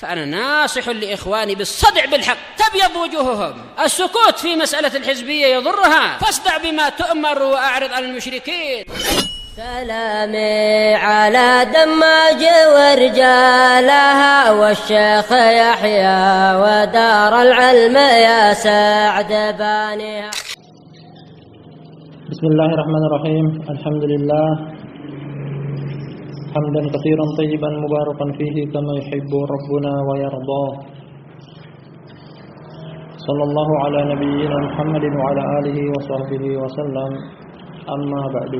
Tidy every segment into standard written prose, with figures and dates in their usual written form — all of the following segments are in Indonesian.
فأنا ناصح لإخواني بالصدع بالحق تبيض وجوههم. السكوت في مسألة الحزبية يضرها، فاصدع بما تؤمر وأعرض عن المشركين. سلامي على دماج ورجالها والشيخ يحيى ودار العلم يا سعد بانيها. بسم الله الرحمن الرحيم. الحمد لله حمدا كثيرا طيبا مباركا فيه كما يحب ربنا ويرضى. صلى الله على نبينا محمد وعلى آله وصحبه وسلم. أما بعد.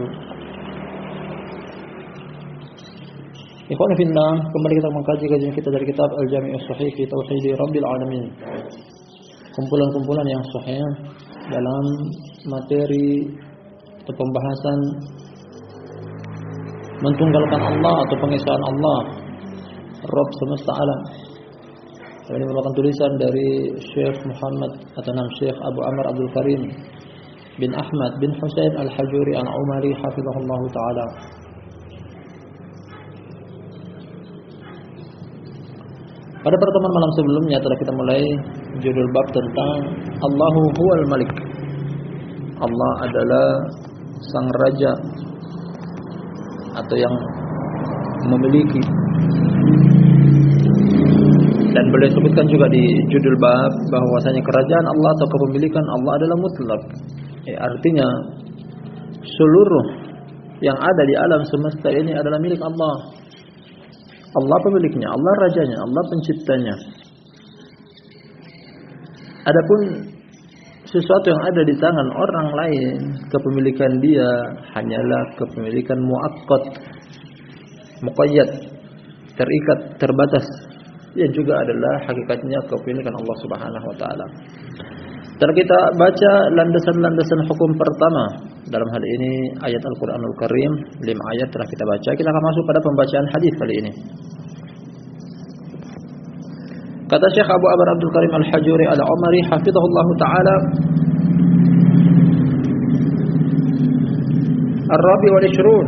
Ikhwan fillah, kembali kita mengkaji kajian kita dari kitab Al-Jami' As-Sahih fi Tauhid Rabbil Alamin. Kumpulan-kumpulan yang sahih dalam materi atau pembahasan mentunggalkan Allah atau pengesaan Allah Rabb semesta alam. Ini merupakan tulisan dari Syekh Muhammad atau nama Syekh Abu Amr Abdul Karim bin Ahmad bin Husain Al-Hajuri Al-Umari hafizahullah ta'ala. Pada pertemuan malam sebelumnya telah kita mulai judul bab tentang Allahu huwal malik. Allah adalah sang raja atau yang memiliki. Dan beliau sebutkan juga di judul bab bahwasanya kerajaan Allah atau kepemilikan Allah adalah mutlak. Artinya seluruh yang ada di alam semesta ini adalah milik Allah. Allah pemiliknya, Allah rajanya, Allah penciptanya. Adapun sesuatu yang ada di tangan orang lain, kepemilikan dia hanyalah kepemilikan muakkad, muqayyad, terikat, terbatas, yang juga adalah hakikatnya kepemilikan Allah Subhanahu wa taala. Setelah kita baca landasan-landasan hukum pertama dalam hal ini ayat Al-Qur'anul Karim, 5 ayat telah kita baca, kita akan masuk pada pembacaan hadis kali ini. Kata Syekh Abu Amr Abdul Karim Al-Hajuri Al-Umari hafizahullah taala, Ar-Rabi wal Ishrun,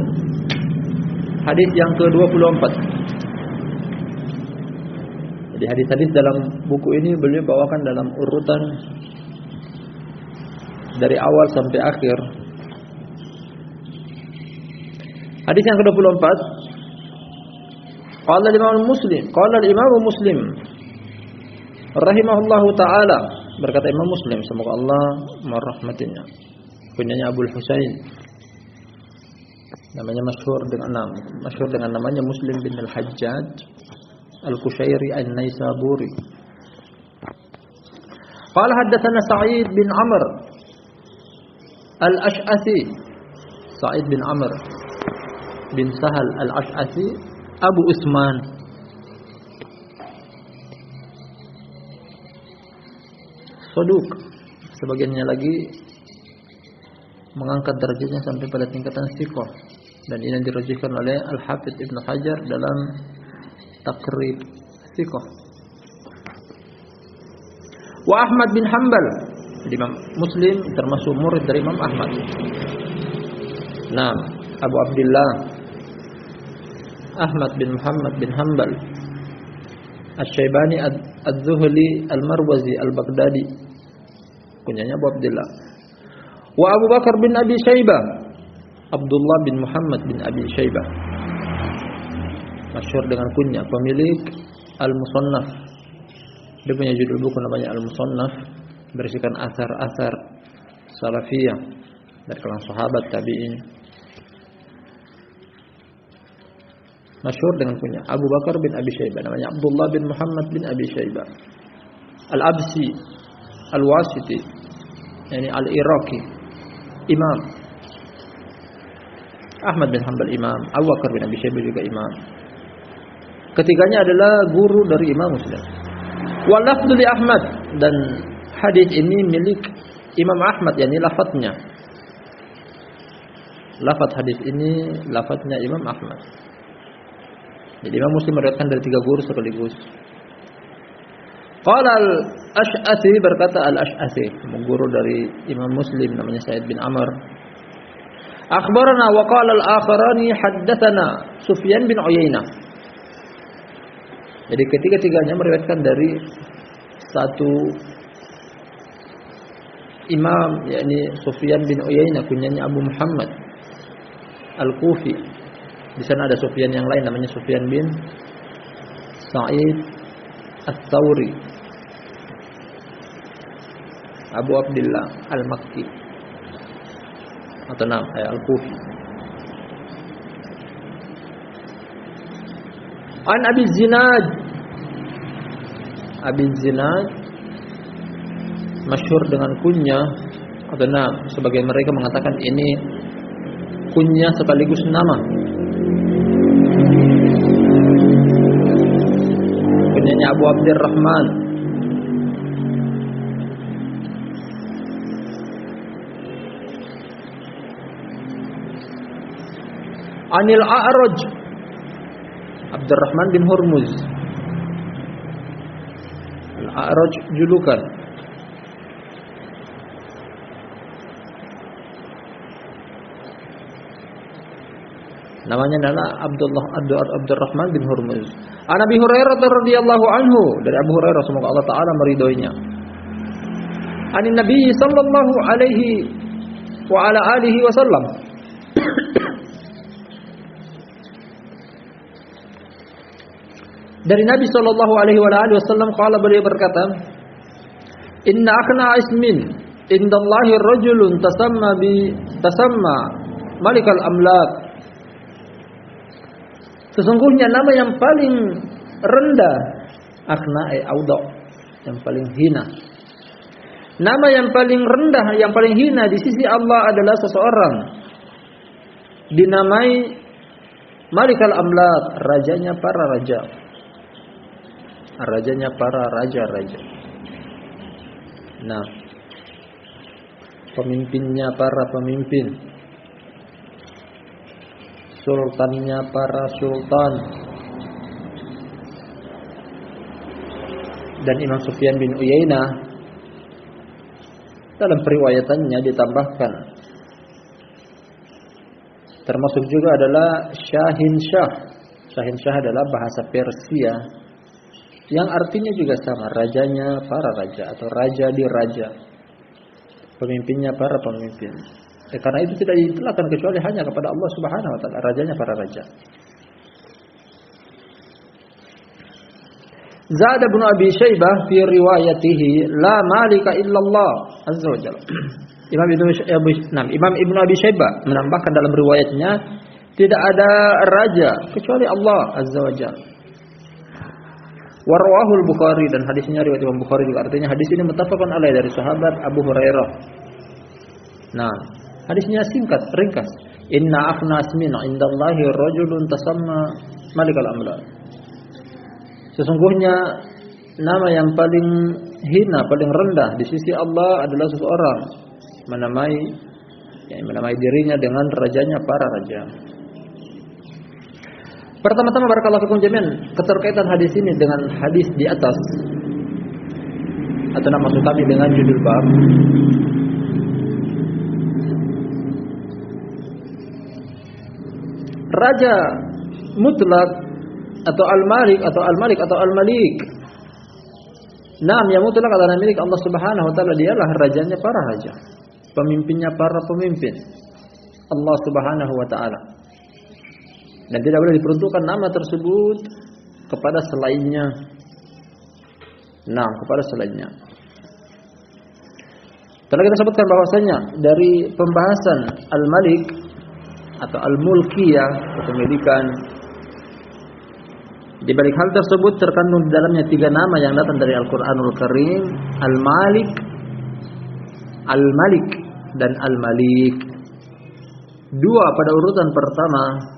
hadis yang ke-24. Jadi hadis-hadis dalam buku ini beliau bawakan dalam urutan dari awal sampai akhir. Hadis yang ke-24. Qala al-Imam Muslim rahimahullahu taala, berkata Imam Muslim, semoga Allah merahmatinya, punyanya Abul Husain, namanya masyhur dengan namanya Muslim bin Al-Hajjaj Al-Kushairi An-Naisaburi. Qala haddatsana Sa'id bin Amr Al-Ash'athi, Sa'id bin Amr bin Sahal Al-Ash'athi Abu Usman. Saduq, sebagiannya lagi mengangkat derajatnya sampai pada tingkatan thiqah, dan ini dirajihkan oleh Al-Hafidz Ibnu Hajar dalam Taqrib thiqah. Wa Ahmad bin Hanbal, Imam Muslim termasuk murid dari Imam Ahmad. Nah, Abu Abdullah Ahmad bin Muhammad bin Hanbal Asy-Syaibani Adz-Dzuhli Al-Marwazi Al-Baghdadi, kunyanya Abu Abdullah. Wa Abu Bakar bin Abi Syaibah, Abdullah bin Muhammad bin Abi Syaibah, masyhur dengan kunya pemilik Al-Musannaf. Dia punya judul buku namanya Al-Musannaf, berisikan asar-asar salafiyah dari kalangan sahabat, tabi'in. Masyhur dengan kunya Abu Bakar bin Abi Syaibah, namanya Abdullah bin Muhammad bin Abi Syaibah Al-Absi Al-Wasiti, yani Al-Iraqi, imam. Ahmad bin Hanbal imam, Abu Bakar bin Abi Syaibah juga imam. Ketiganya adalah guru dari Imam Muslim. Wa lafdhu li Ahmad, dan hadis ini milik Imam Ahmad, yakni lafadznya. Lafadz hadis ini lafadznya Imam Ahmad. Jadi Imam Muslim meriwayatkan dari 3 guru sekaligus. Qala Al-Ash'athi, berkata Al-Ash'athi, guru dari Imam Muslim namanya Sa'id bin Amr. Akhbarana wa qala al-akharani haddatsana Sufyan bin Uyainah. Jadi ketiga-tiganya meriwayatkan dari satu imam, yakni Sufyan bin Uyainah, kunyanya Abu Muhammad Al-Kufi. Di sana ada Sufyan yang lain namanya Sufyan bin Sa'id Ats-Tsauri, Abu Abdullah Al-Makki atau nama Al-Kufi. An Abi Zinad. Abi Zinad masyhur dengan kunya atau nama, sebagian mereka mengatakan ini kunya sekaligus nama. Kunyanya Abu Abdurrahman. Anil A'raj, Abdurrahman bin Hurmuz. Al-A'raj julukan. Namanya adalah Abdurrahman bin Hurmuz. An Abi Hurairah radhiyallahu anhu, dari Abu Hurairah semoga Allah taala meridhoinya. Anin Nabi sallallahu alaihi wa ala alihi wasallam. Dari Nabi sallallahu alaihi wa alihi wasallam qala, beliau berkata, "Inna akhna ismin indallahi rajulun tasamma malikal amlak." Sesungguhnya nama yang paling rendah, akhna awda, yang paling hina. Nama yang paling rendah, yang paling hina di sisi Allah adalah seseorang dinamai malikal amlak, rajanya para raja. Rajanya para raja-raja. Nah, pemimpinnya para pemimpin, sultannya para sultan. Dan Imam Sufyan bin Uyainah dalam periwayatannya ditambahkan, termasuk juga adalah Syahin Syah. Syahin Syah adalah bahasa Persia yang artinya juga sama, rajanya para raja atau raja di raja, pemimpinnya para pemimpin. Karena itu tidak diitelahkan kecuali hanya kepada Allah Subhanahu wa taala, rajanya para raja. Zad bin Abi Syaibah fi riwayatihi la malika illallah azza wa jalla. Imam Ibnu Abi Syaibah menambahkan dalam riwayatnya, tidak ada raja kecuali Allah azza wa jalla. Warwahul Bukhari, dan hadisnya riwayat Imam Bukhari juga, artinya hadis ini muttafaqun alaih dari sahabat Abu Hurairah. Nah, hadisnya singkat, ringkas. Inna akhna asmin indallahi rajulun tasamma malikal amlak. Sesungguhnya nama yang paling hina, paling rendah di sisi Allah adalah seseorang menamai dirinya dengan rajanya para raja. Pertama-tama barakallahu fikum jami'an, keterkaitan hadis ini dengan hadis di atas, atau nama maksud kami dengan judul bab, raja mutlak atau al-malik atau al-malik atau al-malik. Nam yang mutlak adalah milik Allah Subhanahu wa taala, dialah rajanya para raja, pemimpinnya para pemimpin, Allah Subhanahu wa taala. Dan tidak boleh diperuntukkan nama tersebut kepada selainnya. Nah, kepada selainnya. Telah kita sebutkan bahwasanya dari pembahasan al-malik atau al-mulkiyah, kepemilikan, di balik hal tersebut terkandung di dalamnya 3 nama yang datang dari Al-Qur'anul Karim, Al-Malik, Al-Malik, dan Al-Malik. 2 pada urutan pertama,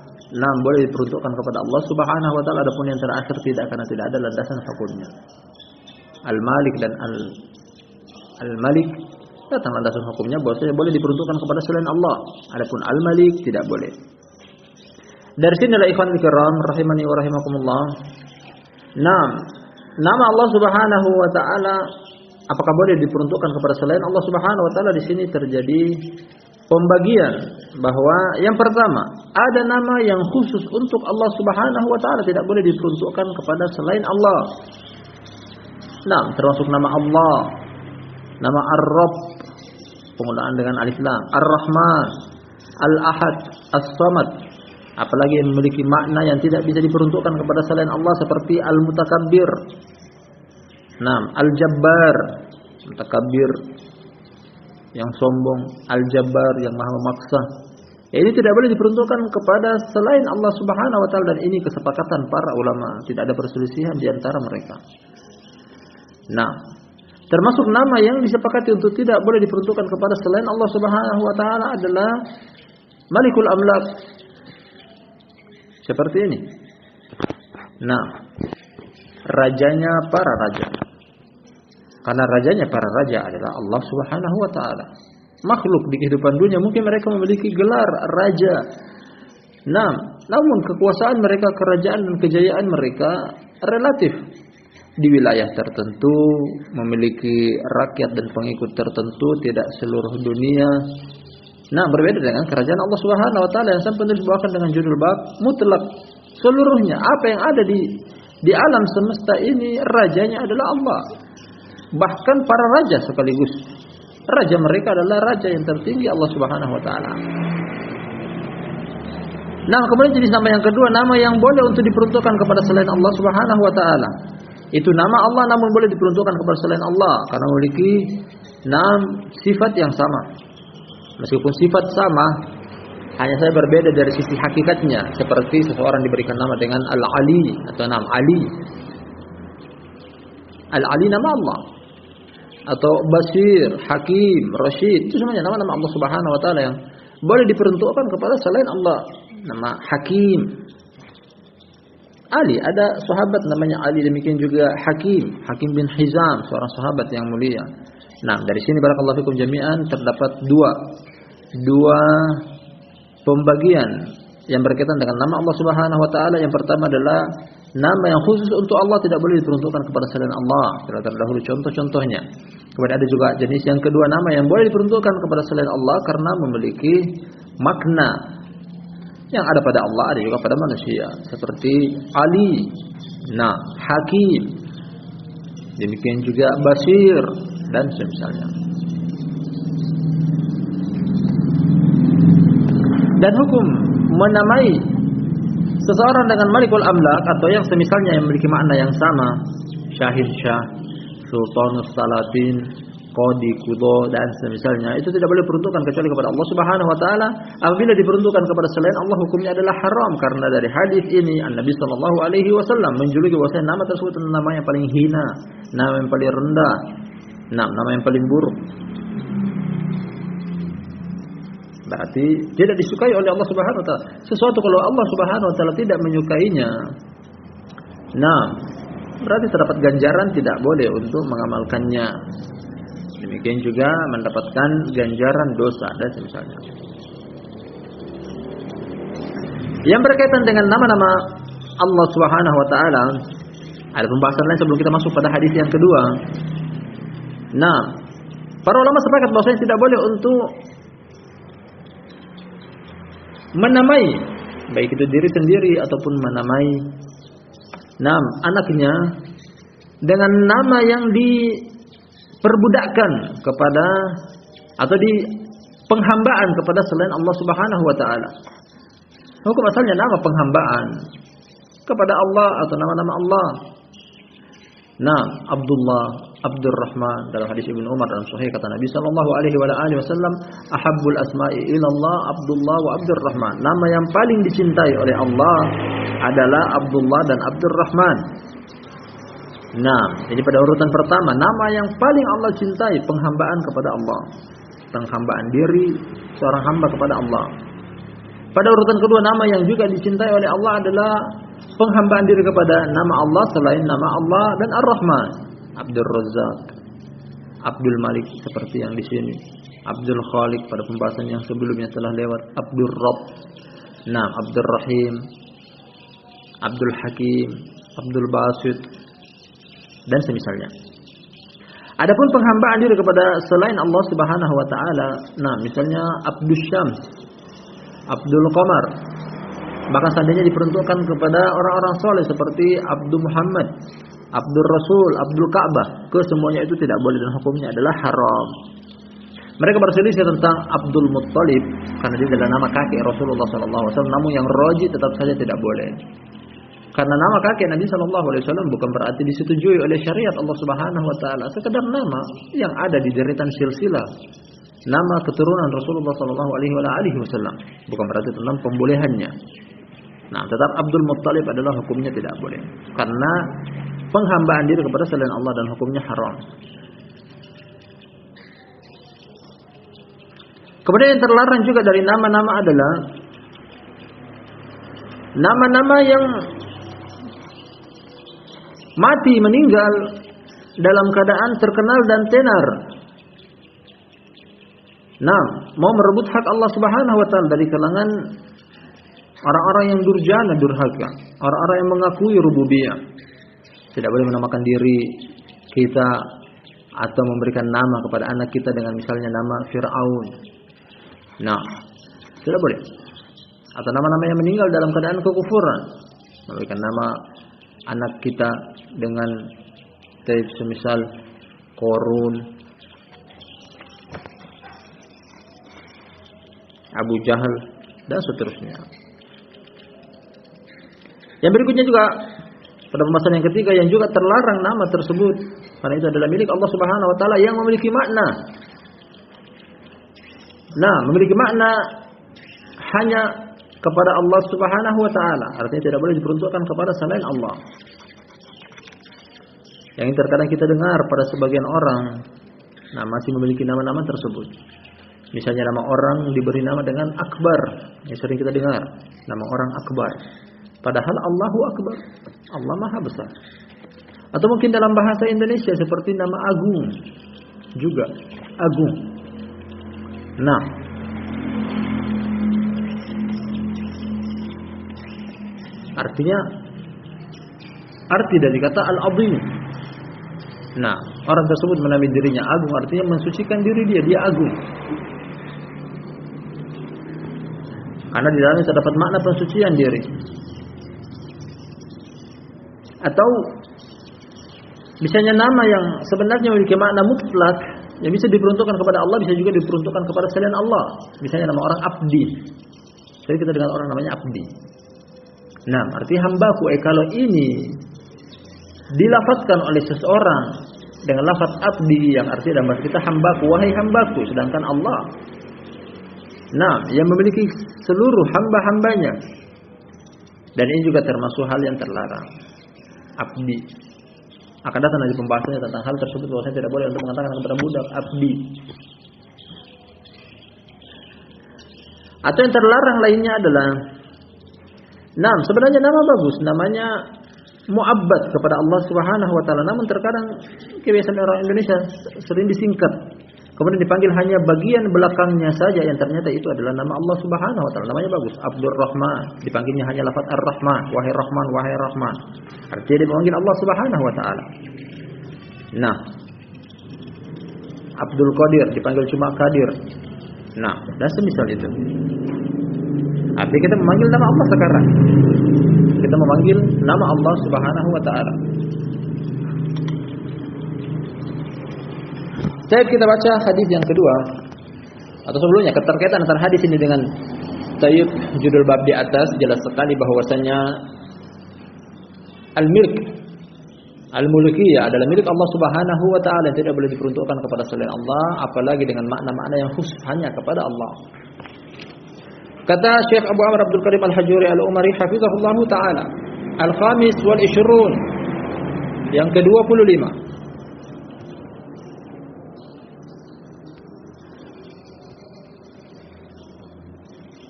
boleh diperuntukkan kepada Allah Subhanahu wa taala, adapun yang terakhir tidak, karena tidak ada landasan hukumnya. Al-Malik dan Al-Malik datang landasan hukumnya bahwasanya boleh diperuntukkan kepada selain Allah. Adapun Al-Malik tidak boleh. Dari sinilah ikhwan kiram rahimani wa rahimakumullah. Nama Allah Subhanahu wa taala apakah boleh diperuntukkan kepada selain Allah Subhanahu wa taala? Di sini terjadi pembagian bahwa yang pertama ada nama yang khusus untuk Allah Subhanahu wa taala, tidak boleh diperuntukkan kepada selain Allah. Nah, termasuk nama Allah, nama Ar-Rabb, penggunaan dengan alif lam, Ar-Rahman, Al-Ahad, As-Samad, apalagi yang memiliki makna yang tidak bisa diperuntukkan kepada selain Allah seperti Al-Mutakabbir. Nah, Al-Jabbar, Mutakabbir yang sombong, Al-Jabbar yang maha memaksa. Ya, ini tidak boleh diperuntukkan kepada selain Allah Subhanahu wa taala, dan ini kesepakatan para ulama, tidak ada perselisihan di antara mereka. Nah, termasuk nama yang disepakati untuk tidak boleh diperuntukkan kepada selain Allah Subhanahu wa taala adalah Malikul Amlak. Seperti ini. Nah, rajanya para raja. Karena rajanya para raja adalah Allah Subhanahu wa taala. Makhluk di kehidupan dunia mungkin mereka memiliki gelar raja. Nah, namun kekuasaan mereka, kerajaan dan kejayaan mereka relatif. Di wilayah tertentu memiliki rakyat dan pengikut tertentu, tidak seluruh dunia. Nah, berbeda dengan kerajaan Allah Subhanahu wa taala yang sampai disebutkan dengan judul bab mutlak. Seluruhnya apa yang ada di alam semesta ini rajanya adalah Allah. Bahkan para raja sekaligus raja mereka adalah raja yang tertinggi, Allah Subhanahu wa taala. Nah, kemudian jenis nama yang kedua, nama yang boleh untuk diperuntukkan kepada selain Allah Subhanahu wa taala. Itu nama Allah namun boleh diperuntukkan kepada selain Allah karena memiliki sifat yang sama. Meskipun sifat sama, hanya saja berbeda dari sisi hakikatnya. Seperti seseorang diberikan nama dengan Al-Ali atau nama Ali. Al-Ali nama Allah. Atau Basir, Hakim, Rashid, itu semuanya nama-nama Allah Subhanahu wa taala yang boleh diperuntukkan kepada selain Allah. Nama Hakim, Ali, ada sahabat namanya Ali, demikian juga Hakim bin Hizam, seorang sahabat yang mulia. Nah, dari sini barakallahu fikum jami'an terdapat dua pembagian yang berkaitan dengan nama Allah Subhanahu wa taala. Yang pertama adalah nama yang khusus untuk Allah, tidak boleh diperuntukkan kepada selain Allah. Sudah terdahulu contoh-contohnya. Kemudian ada juga jenis yang kedua, nama yang boleh diperuntukkan kepada selain Allah karena memiliki makna yang ada pada Allah, ada juga pada manusia, seperti Ali, Hakim, demikian juga Basir dan semisalnya. Dan hukum menamai seseorang dengan Malikul Amlak atau yang semisalnya yang memiliki makna yang sama, Syahid Syah, Sultanus Salatin, Qadi Qudha dan semisalnya, itu tidak boleh diperuntukkan kecuali kepada Allah Subhanahu wa taala. Apabila diperuntukkan kepada selain Allah, hukumnya adalah haram karena dari hadis ini Nabi sallallahu alaihi wasallam menjuluki bahwa nama tersebut adalah nama yang paling hina, nama yang paling rendah, nama yang paling buruk. Berarti tidak disukai oleh Allah Subhanahu wa taala. Sesuatu kalau Allah Subhanahu wa taala tidak menyukainya, berarti terdapat ganjaran, tidak boleh untuk mengamalkannya. Demikian juga mendapatkan ganjaran dosa dan semisalnya. Yang berkaitan dengan nama-nama Allah Subhanahu wa taala, ada pembahasan lain sebelum kita masuk pada hadis yang kedua. Para ulama sepakat bahwasanya tidak boleh untuk menamai baik itu diri sendiri ataupun menamai anaknya dengan nama yang diperbudakkan kepada atau di penghambaan kepada selain Allah Subhanahu wa taala. Hukum asalnya nama penghambaan kepada Allah atau nama-nama Allah. Abdullah, Abdurrahman, dalam hadis Ibnu Umar dalam sahih kata Nabi sallallahu alaihi wasallam, ahabbul asma'i ilallah Abdullah wa Abdurrahman. Nama yang paling dicintai oleh Allah adalah Abdullah dan Abdurrahman. Jadi pada urutan pertama, nama yang paling Allah cintai penghambaan kepada Allah. Penghambaan diri seorang hamba kepada Allah. Pada urutan kedua, nama yang juga dicintai oleh Allah adalah penghambaan diri kepada nama Allah selain nama Allah dan Ar-Rahman. Abdul Razzaq, Abdul Malik seperti yang di sini. Abdul Khaliq pada pembahasan yang sebelumnya telah lewat. Abdul Rabb, Abdul Rahim, Abdul Hakim, Abdul Basit dan semisalnya. Adapun penghambaan diri kepada selain Allah Subhanahu wa taala, nah misalnya Abdus Syams, Abdul Qamar, bahkan seandainya diperuntukkan kepada orang-orang soleh seperti Abdul Muhammad, Abdul Rasul, Abdul Ka'bah, kesemuanya itu tidak boleh dan hukumnya adalah haram. Mereka berselisih tentang Abdul Muttalib karena dia adalah nama kakek Rasulullah SAW. Namun yang rajih tetap saja tidak boleh. Karena nama kakek Nabi SAW bukan berarti disetujui oleh syariat Allah Subhanahu Wa Taala. Sekedar nama yang ada di deretan silsilah nama keturunan Rasulullah SAW. Bukan berarti tentang pembolehannya. Nah, tetap Abdul Muttalib adalah hukumnya tidak boleh. Karena penghambaan diri kepada selain Allah dan hukumnya haram. Kemudian yang terlarang juga dari nama-nama adalah nama-nama yang mati meninggal dalam keadaan terkenal dan tenar. Nah, mau merebut hak Allah Subhanahu wa taala dari kalangan orang-orang yang durjana, durhaka, orang-orang yang mengakui rububiyah. Tidak boleh menamakan diri kita atau memberikan nama kepada anak kita dengan misalnya nama Fir'aun. Nah, tidak boleh. Atau nama-nama yang meninggal dalam keadaan kekufuran. Memberikan nama anak kita dengan semisal Korun, Abu Jahal, dan seterusnya. Yang berikutnya juga pada pembahasan yang ketiga yang juga terlarang nama tersebut karena itu adalah milik Allah Subhanahu wa taala yang memiliki makna. Nah, memiliki makna hanya kepada Allah Subhanahu wa taala, artinya tidak boleh diperuntukkan kepada selain Allah. Yang terkadang kita dengar pada sebagian orang, nah masih memiliki nama-nama tersebut. Misalnya nama orang diberi nama dengan Akbar, yang sering kita dengar, nama orang Akbar. Padahal Allahu Akbar, Allah Maha Besar. Atau mungkin dalam bahasa Indonesia seperti nama Agung, juga Agung. Nah, artinya arti dari kata Al-Azim. Nah, orang tersebut menamai dirinya Agung, artinya mensucikan diri dia agung. Karena di dalamnya terdapat makna pensucian diri. Atau misalnya nama yang sebenarnya memiliki makna mutlak yang bisa diperuntukkan kepada Allah, bisa juga diperuntukkan kepada selain Allah. Misalnya nama orang Abdi. Jadi kita dengar orang namanya Abdi. Nah, artinya hambaku. Kalau ini dilafazkan oleh seseorang dengan lafaz Abdi yang artinya dalam bahasa kita hambaku, wahai hambaku, sedangkan Allah, nah, yang memiliki seluruh hamba-hambanya. Dan ini juga termasuk hal yang terlarang. Abdi. Akan datang nanti pembahasannya tentang hal tersebut, bahwasanya tidak boleh untuk mengatakan kepada budak Abdi. Atau yang terlarang lainnya adalah, nah, sebenarnya nama bagus, namanya mu'abbad kepada Allah Subhanahu wa taala. Namun terkadang kebiasaan orang Indonesia sering disingkat. Kemudian dipanggil hanya bagian belakangnya saja yang ternyata itu adalah nama Allah Subhanahu wa taala. Namanya bagus, Abdur Rahman. Dipanggilnya hanya lafaz Ar-Rahman, wahai Rahman, wahai Rahman. Artinya dipanggil Allah Subhanahu wa taala. Nah, Abdul Qadir dipanggil cuma Qadir. Nah, dan semisal itu. Artinya kita memanggil nama Allah sekarang. Kita memanggil nama Allah Subhanahu wa taala. Baik, kita baca hadis yang kedua. Atau sebelumnya, keterkaitan antara hadis ini dengan tayyib judul bab di atas jelas sekali bahwasanya al-milk, al-mulkiyah adalah milik Allah Subhanahu wa taala yang tidak boleh diperuntukkan kepada selain Allah, apalagi dengan makna-makna yang khusus hanya kepada Allah. Kata Syekh Abu Amr Abdul Karim Al-Hajuri Al-Umari hafizahullah taala, al-khamis wal 20, yang ke-25.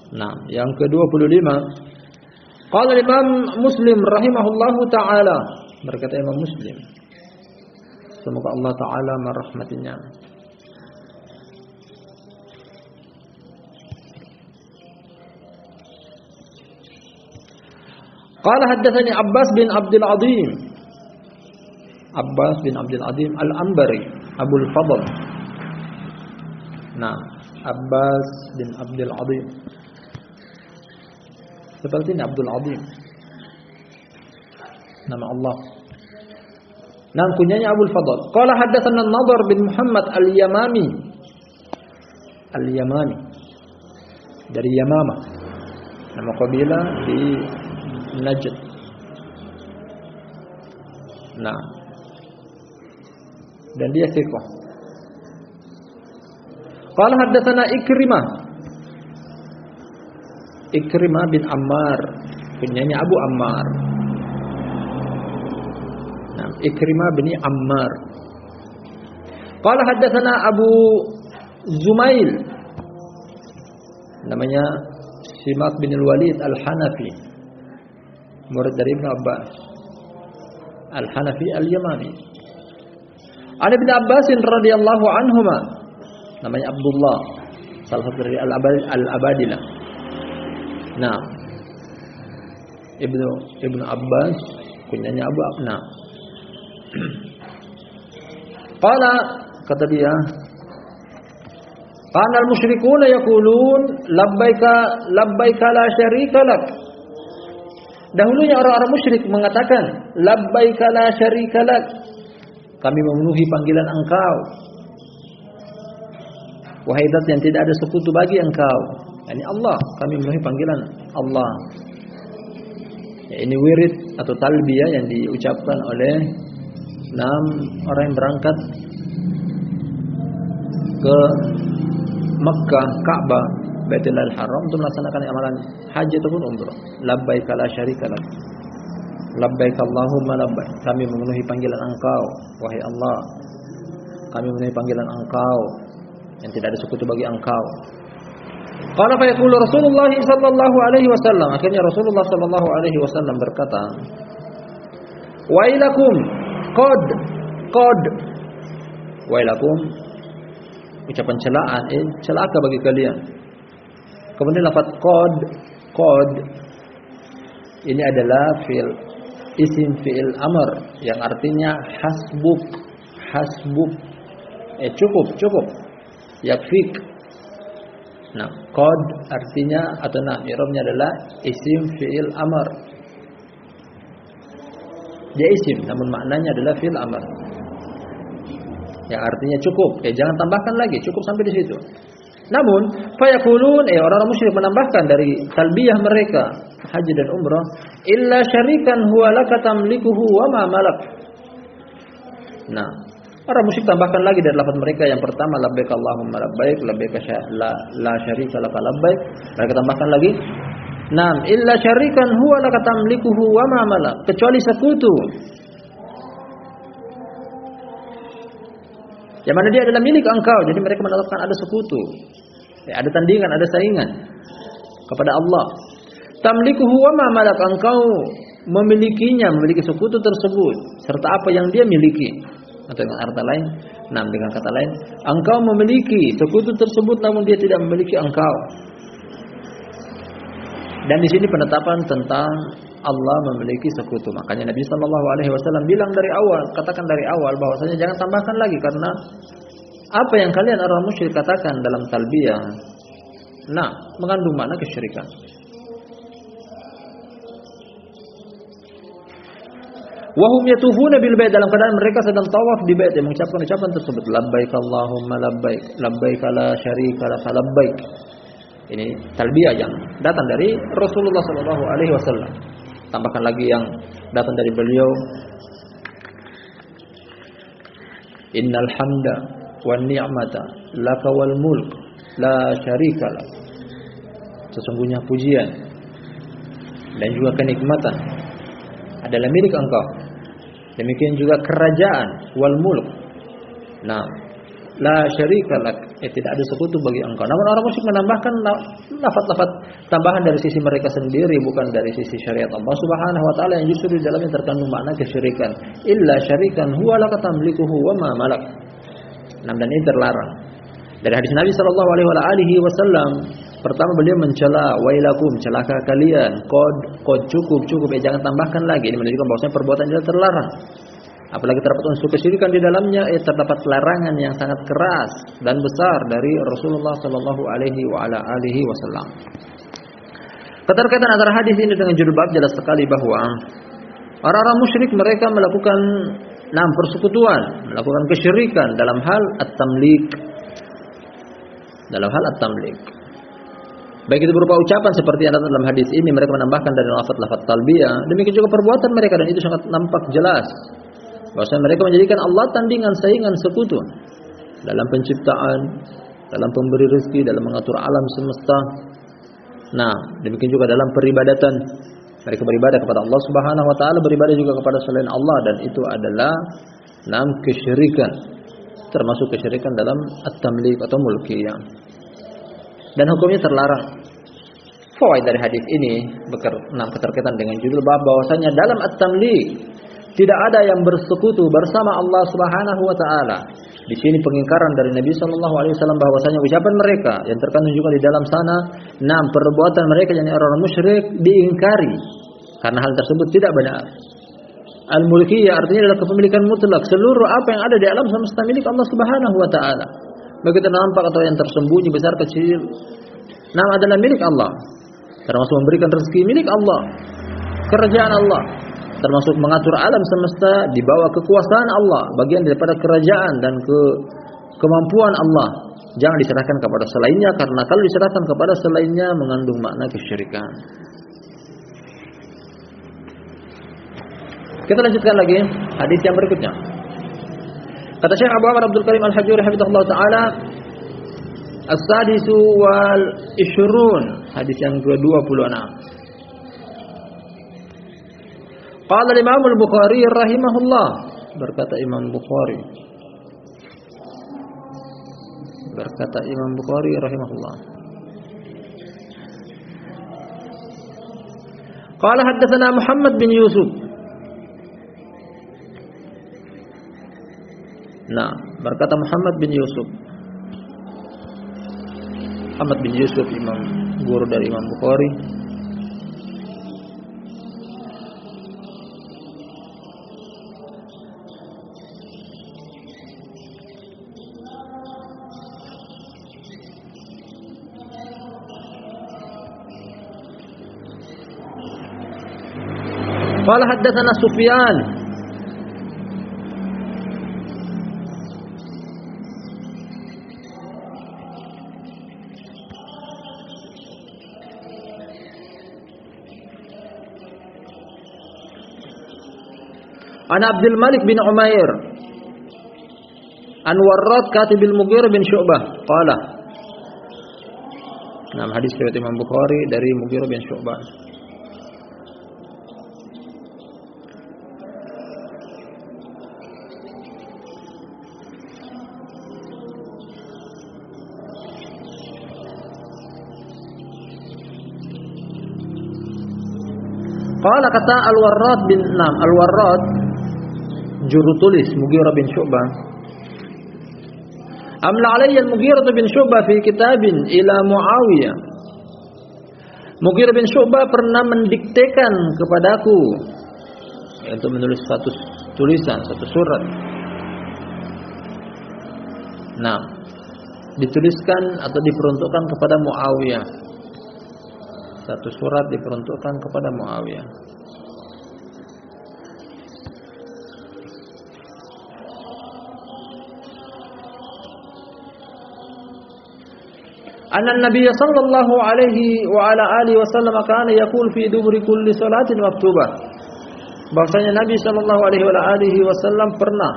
Nah, yang ke-25. Qala Imam Muslim rahimahullahu taala, berkata Imam Muslim, semoga Allah taala merahmatinya. Qala haddatsani Abbas bin Abdul Azim. Abbas bin Abdul Azim Al-Ambari, Abul Fadl. Nah, Abbas bin Abdul Azim. Seperti ini Abdul Azim. Nama Allah. Nah, kunyanya Abul Fadl. Qala haddatsana An-Nadhr bin Muhammad Al-Yamami. Al-Yamani. Dari Yamama. Nama kabilah di Najd. Nah. Dan dia thiqah. Qala haddatsana Ikrimah. Ikrimah bin Ammar, kunyanya Abu Ammar. Nah, Ikrimah bin Ammar. Qala haddatsana Abu Zumail. Namanya Simak bin Al-Walid Al-Hanafi. Murid dari Ibnu Abbas. Al-Hanafi Al-Yamani. An Ibnu Abbas radhiyallahu anhuma. Namanya Abdullah, salah satu dari Al-Abadilah. Nah, Ibnu Abbas kunyanya Abu Abna. Qala, kata dia, qala al-musyrikuuna yaqulun labbaika labbaika la syarika lak. Dahulunya orang-orang musyrik mengatakan labbaika la syarika lak. Kami memenuhi panggilan engkau, wahai zat yang tidak ada sekutu bagi engkau. Yani Allah, kami memenuhi panggilan Allah. Ya, ini wirid atau talbiyah yang diucapkan oleh 6 orang yang berangkat ke Mekkah, Ka'bah, Baitullahil Haram untuk melaksanakan amalan haji ataupun umrah. Labbaika la syarika lak. Labbaik Allahumma labbaik. Kami memenuhi panggilan engkau, wahai Allah. Kami memenuhi panggilan engkau yang tidak ada sekutu bagi engkau. Qala fa yaqulu Rasulullah sallallahu alaihi wasallam. Akhirnya Rasulullah sallallahu alaihi wasallam berkata, "Wailakum qad wailakum." Ucapan celaan, celaka bagi kalian. Kemudian lafaz qad ini adalah isim fi'il amr yang artinya hasbuk. Cukup. Yakfik. Nah, qad artinya atau i'rabnya adalah isim fi'il amr. Dia isim namun maknanya adalah fi'il amr. Yang artinya cukup. Jangan tambahkan lagi, cukup sampai di situ. Namun, fayaqulun orang-orang musyrik menambahkan dari talbiyah mereka haji dan umrah, illa syarikan huwa laka tamlikuhu wa ma malak. Nah, orang musyrik tambahkan lagi dari lafaz mereka yang pertama labbaik Allahumma labbaik, labbaik la syarika laka labbaik. Mereka tambahkan lagi, "Nam illa syarikan huwa laka tamlikuhu wa ma malak." Kecuali sekutu yang mana dia adalah milik engkau. Jadi mereka menetapkan ada sekutu. Ada tandingan, ada saingan kepada Allah. Tamlikuhu wa ma malak, engkau memilikinya, memiliki sekutu tersebut serta apa yang dia miliki. Atau dengan kata lain, dengan kata lain, engkau memiliki sekutu tersebut namun dia tidak memiliki engkau. Dan di sini penetapan tentang Allah memiliki sekutu. Makanya Nabi sallallahu alaihi wasallam bilang dari awal, katakan dari awal bahwasanya jangan tambahkan lagi karena apa yang kalian orang musyrik katakan dalam talbiyah mengandung makna kesyirikan. Wahum yatufuna bil bait, dalam keadaan mereka sedang tawaf di bait, yang mengucapkan ucapan tersebut, labbaik Allahumma labbaik, labbaik la syarika lak labbaik. Ini talbiyah yang datang dari Rasulullah sallallahu alaihi wasallam. Tambahkan lagi yang datang dari beliau, innal hamda wan ni'mata laka wal mulk la syarika lak. Sesungguhnya pujian dan juga kenikmatan adalah milik engkau. Demikian juga kerajaan wal mulk. La syarika lak, tidak ada sekutu bagi engkau. Namun orang musyrik menambahkan lafaz-lafaz tambahan dari sisi mereka sendiri, bukan dari sisi syariat Allah Subhanahu wa taala yang justru di dalamnya terkandung makna kesyirikan. Illa syarikan huwa laka tamlikuhu wa ma malak. Dan ini terlarang. Dari hadis Nabi sallallahu alaihi wasallam, pertama beliau mencela, wailakum, celaka kalian, qad cukup, jangan tambahkan lagi. Ini menunjukkan bahwasanya perbuatan itu terlarang. apalagi terdapat unsur kesyirikan di dalamnya, terdapat larangan yang sangat keras dan besar dari Rasulullah sallallahu alaihi wasallam. Keterkaitan antara hadis ini dengan judul bab jelas sekali bahwa orang-orang musyrik mereka melakukan persekutuan, melakukan kesyirikan dalam hal at-tamlik. Baik itu berupa ucapan seperti yang ada dalam hadis ini, mereka menambahkan dari lafaz-lafaz talbiyah, demikian juga perbuatan mereka, dan itu sangat nampak jelas bahwasanya mereka menjadikan Allah tandingan, saingan, sekutu dalam penciptaan, dalam pemberi rezeki, dalam mengatur alam semesta. Demikian juga dalam peribadatan. Mereka beribadah kepada Allah Subhanahu wa taala, beribadah juga kepada selain Allah, dan itu adalah kesyirikan, termasuk kesyirikan dalam at-tamlik atau mulkiyah. Dan hukumnya terlarang. Fawaid dari hadis ini keterkaitan dengan judul bab bahwasanya dalam at-tamlik tidak ada yang bersekutu bersama Allah Subhanahu wa taala. Di sini pengingkaran dari Nabi sallallahu alaihi wasallam bahwasanya ucapan mereka yang terkandung juga di dalam sana, perbuatan mereka yang orang musyrik diingkari karena hal tersebut tidak benar. Al-mulkiyah artinya adalah kepemilikan mutlak, seluruh apa yang ada di alam semesta milik Allah Subhanahu wa taala. Baik itu nampak atau yang tersembunyi, besar kecil, adalah milik Allah. Termasuk memberikan rezeki milik Allah, kerajaan Allah, termasuk mengatur alam semesta di bawah kekuasaan Allah, bagian daripada kerajaan dan kemampuan Allah. Jangan diserahkan kepada selainnya, karena kalau diserahkan kepada selainnya mengandung makna kesyirikan. Kita lanjutkan lagi hadis yang berikutnya. Kata Syekh Abu Amr Abdul Karim Al-Hajuri hafizahullah taala, As-sadisu wal ishrun, hadis yang ke-26. Qala Imam Al-Bukhari rahimahullah, berkata Imam Bukhari rahimahullah. Qala haddatsana Muhammad bin Yusuf. Berkata Muhammad bin Yusuf. Muhammad bin Yusuf imam guru dari Imam Bukhari. Qala haddatsana Sufyan. An Abdul Malik bin Umair An Warrad katibil Mughirah bin Syu'bah qala. Hadis riwayat Imam Bukhari dari Mughirah bin Syu'bah. Qala kata Al-Warrad bin Al-Warrad juru tulis Mughirah bin Syu'bah, amla alayya Mughirah bin Syu'bah fi kitabin ila Muawiyah. Mughirah bin Syu'bah pernah mendiktekan kepadaku, yaitu menulis satu tulisan, satu surat. Dituliskan atau diperuntukkan kepada Muawiyah. Satu surat diperuntukkan kepada Muawiyah. Anna Nabi sallallahu alaihi wa ala alihi wasallam kana yaqul fi duburi kulli salatin maktubah. Bahwasanya Nabi sallallahu alaihi wa ala alihi wasallam pernah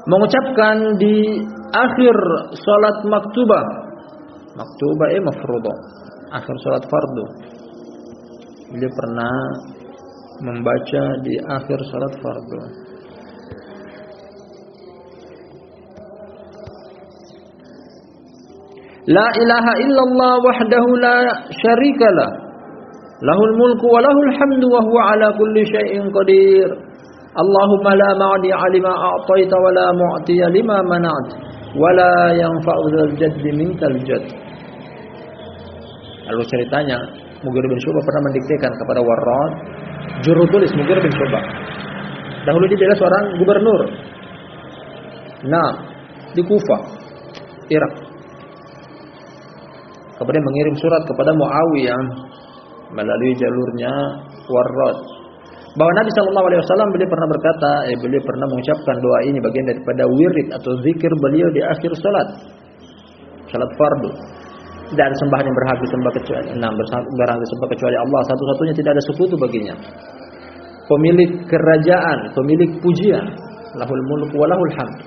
mengucapkan di akhir salat maktubah. Maktubah mafruḍah, akhir salat fardu. Beliau pernah membaca di akhir salat fardu. La ilaha illallah wahdahu la syarikalah, lahul mulku wa lahul hamdu wa huwa ala kulli syai'in qadir. Allahumma la ma'di'a lima a'taita wa la mu'tiya lima mana'ta wa la yanfa'u dzal jaddi minkal jadd. Lalu ceritanya Mughirah bin Syu'bah pernah mendiktekan kepada Warrad, juru tulis Mughirah bin Syu'bah. Dahulu dia adalah seorang gubernur. Nah, di Kufah, Irak. Kemudian mengirim surat kepada Muawiyah melalui jalurnya Warrad, bahwa Nabi SAW beliau pernah berkata, beliau pernah mengucapkan doa ini bagian daripada wirid atau zikir beliau di akhir salat fardu. Tidak ada sembahan yang berhak disembah kecuali kecuali Allah, satu-satunya, tidak ada sekutu baginya. Pemilik kerajaan, pemilik pujian, lahul mulk wa lahul hamd.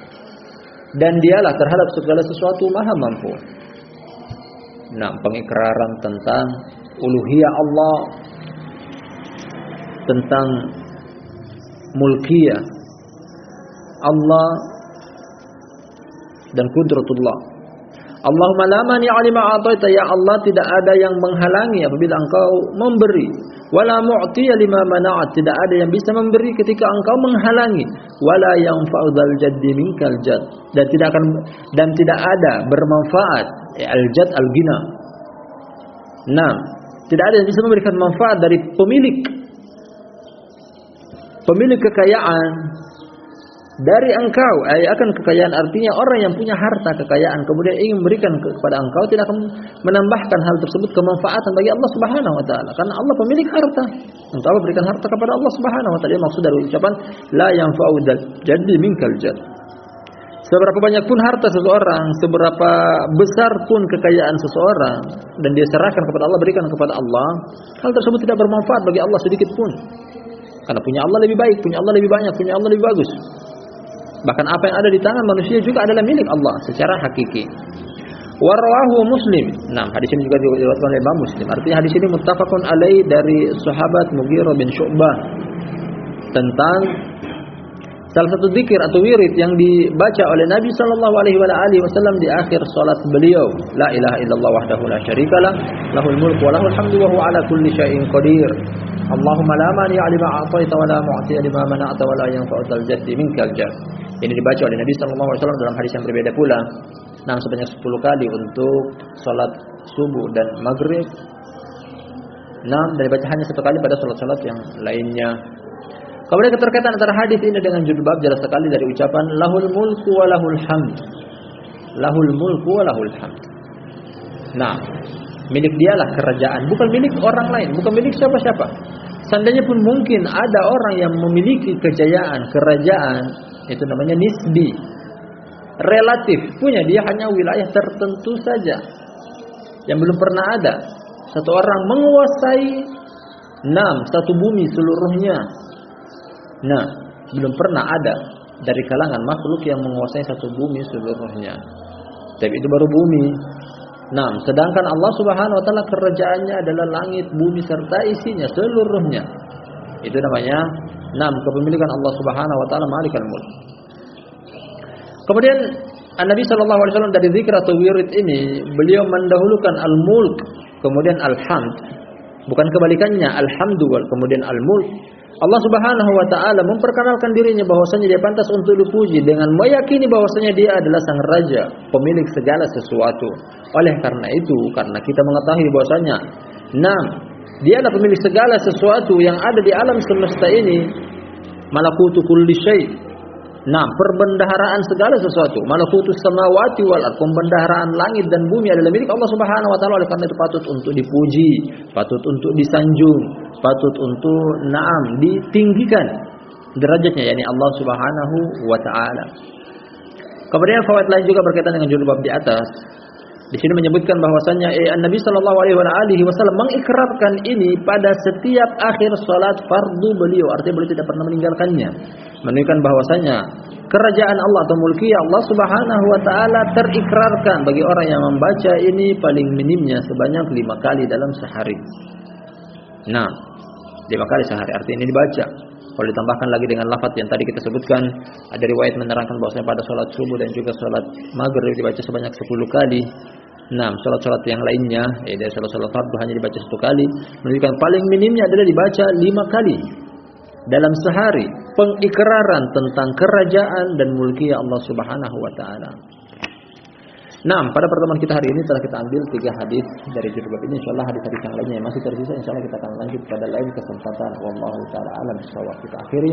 Dan dialah terhadap segala sesuatu maha mampu. Nah, pengikraran tentang uluhiyah Allah, tentang mulkiyah Allah dan kudratullah. Allahumma la mani'a lima a'taita, ya Allah, tidak ada yang menghalangi apabila Engkau memberi, wala mu'tiya lima mana'at, tidak ada yang bisa memberi ketika Engkau menghalangi, wala yanfa'u dzal jaddi minkal jadd, dan tidak ada bermanfaat al-jadd al-ghina. Nah, tidak ada yang bisa memberikan manfaat dari pemilik kekayaan dari engkau. Akan kekayaan artinya orang yang punya harta kekayaan kemudian ingin memberikan kepada engkau tidak akan menambahkan hal tersebut kemanfaatan bagi Allah Subhanahu wa taala, karena Allah pemilik harta. Engkau berikan harta kepada Allah Subhanahu wa taala. Maksud dari ucapan la yanfa'u dzal jaddi minkal jadd. Seberapa banyak pun harta seseorang, seberapa besar pun kekayaan seseorang, dan dia serahkan kepada Allah, berikan kepada Allah, hal tersebut tidak bermanfaat bagi Allah sedikit pun. Karena punya Allah lebih baik, punya Allah lebih banyak, punya Allah lebih bagus. Bahkan apa yang ada di tangan manusia juga adalah milik Allah secara hakiki. Warawahu Muslim. Nah, hadis ini juga diriwayatkan oleh Imam Muslim. Artinya hadis ini muttafaqun alaih dari sahabat Mughirah bin Syu'bah tentang salah satu zikir atau wirid yang dibaca oleh Nabi sallallahu alaihi wasallam di akhir salat beliau, la ilaha illallah wahdahu la syarikalah, lahul mulku wa lahul hamdu wa huwa ala kulli syai'in qadir. Allahumma la mani'a lima a'taita wa la mu'tiya lima mana'ta wa la yanfa'u dzal jaddi minkal jadd. Ini dibaca oleh Nabi sallallahu alaihi wasallam dalam hadis yang berbeda pula. Nah, sebanyak 10 kali untuk salat subuh dan maghrib. Nah, dan dibaca hanya 1 kali pada salat-salat yang lainnya. Kemudian keterkaitan antara hadis ini dengan judul bab jelas sekali dari ucapan lahul mulku wa lahul hamd. Lahul mulku wa lahul hamd. Nah, milik dialah kerajaan, bukan milik orang lain, bukan milik siapa-siapa. Seandainya pun mungkin ada orang yang memiliki kejayaan, kerajaan, itu namanya nisbi, relatif, punya dia hanya wilayah tertentu saja. Yang belum pernah ada satu orang menguasai satu bumi seluruhnya. Nah, belum pernah ada dari kalangan makhluk yang menguasai satu bumi seluruhnya. Tapi itu baru bumi. Nah, sedangkan Allah Subhanahu wa taala kerajaannya adalah langit, bumi serta isinya seluruhnya. Itu namanya kepemilikan Allah Subhanahu wa taala Malikul Mulk. Kemudian Nabi sallallahu alaihi wasallam dari zikir atau wirid ini beliau mendahulukan al-mulk kemudian al-hamd. Bukan kebalikannya, alhamdu kemudian al-mulk. Allah Subhanahu wa taala memperkenalkan dirinya bahwasanya dia pantas untuk dipuji dengan meyakini bahwasanya dia adalah sang raja, pemilik segala sesuatu. Oleh karena itu, karena kita mengetahui bahwasanya dia adalah pemilik segala sesuatu yang ada di alam semesta ini, malakutu kulli syai'. Perbendaharaan segala sesuatu, malakutus samawati wal ardh, pembendaharaan langit dan bumi adalah milik Allah Subhanahu wa taala. Oleh karena itu patut untuk dipuji, patut untuk disanjung, patut untuk ditinggikan derajatnya, yakni Allah Subhanahu wa taala. Kemudian fawaid lain juga berkaitan dengan judul bab di atas. Di sini menyebutkan bahwasanya Nabi sallallahu alaihi wasallam mengikrarkan ini pada setiap akhir salat fardu beliau, artinya beliau tidak pernah meninggalkannya. Menunjukkan bahwasanya kerajaan Allah atau mulkiyah Allah Subhanahu wa taala terikrarkan bagi orang yang membaca ini paling minimnya sebanyak 5 kali dalam sehari. 5 kali sehari artinya ini dibaca. Kalau ditambahkan lagi dengan lafaz yang tadi kita sebutkan, ada riwayat menerangkan bahwasanya pada salat subuh dan juga salat maghrib dibaca sebanyak 10 kali. Salat-salat yang lainnya, dari salat-salat fardu hanya dibaca 1 kali. Menunjukkan paling minimnya adalah dibaca 5 kali dalam sehari, pengikraran tentang kerajaan dan mulkiyah Allah Subhanahu wa taala. Nah, pada pertemuan kita hari ini telah kita ambil 3 hadis dari judul bab ini. Insyaallah hadis-hadis yang lainnya yang masih tersisa insyaallah kita akan lanjut pada lain kesempatan. Wallahu taala alam bissawab. Kita akhiri.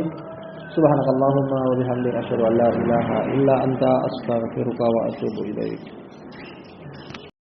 Subhanakallahumma wa bihamdika asyhadu an la ilaha illa anta astaghfiruka wa atubu ilaik.